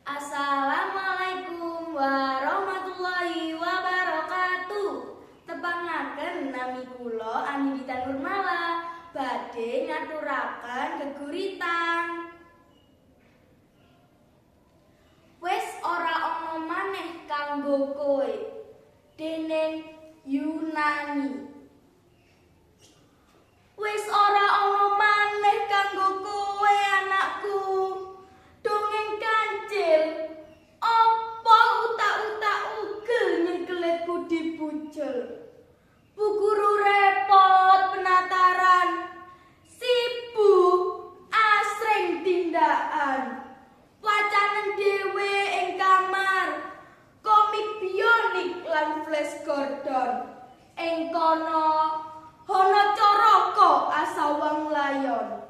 Assalamualaikum warahmatullahi wabarakatuh. Tepangaken nami kula Anindita Nurmala badhe ngaturaken geguritan. Wis ora ana maneh kanggo kowe dening Yunani. Wis ora ana maneh kanggo kowe anakku. Dongeng kancil, apa utak-utak ugel nyengkeletku dibucel. Bu guru repot penataran, sibuk asring tindakan. Wacanen dhewe ing kamar, komik bionik lan Flash Gordon. Ing kono ana Coroko Asawang Layon.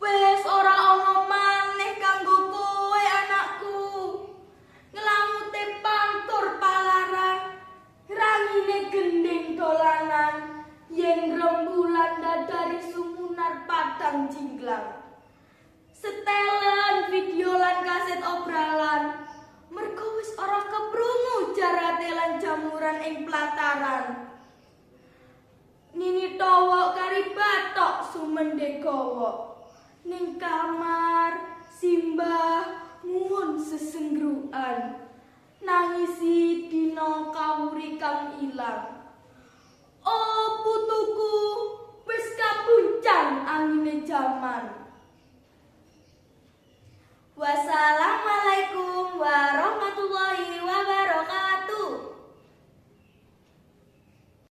Wes ora ana maneh kanggo kowe anakku. Ngelamute pantur palaran, rangine gending dolanan, yen rembulan dadari sumunar padang jinglang. Setelan video lan kaset obralan, mergo wis ora keprungu jarate lan jamuran ing plataran. Nini towo kari batok sumendhe gawa. Ning kamar simbah muhun sesenggruan, nangisi dina kawuri kang ilang. Oh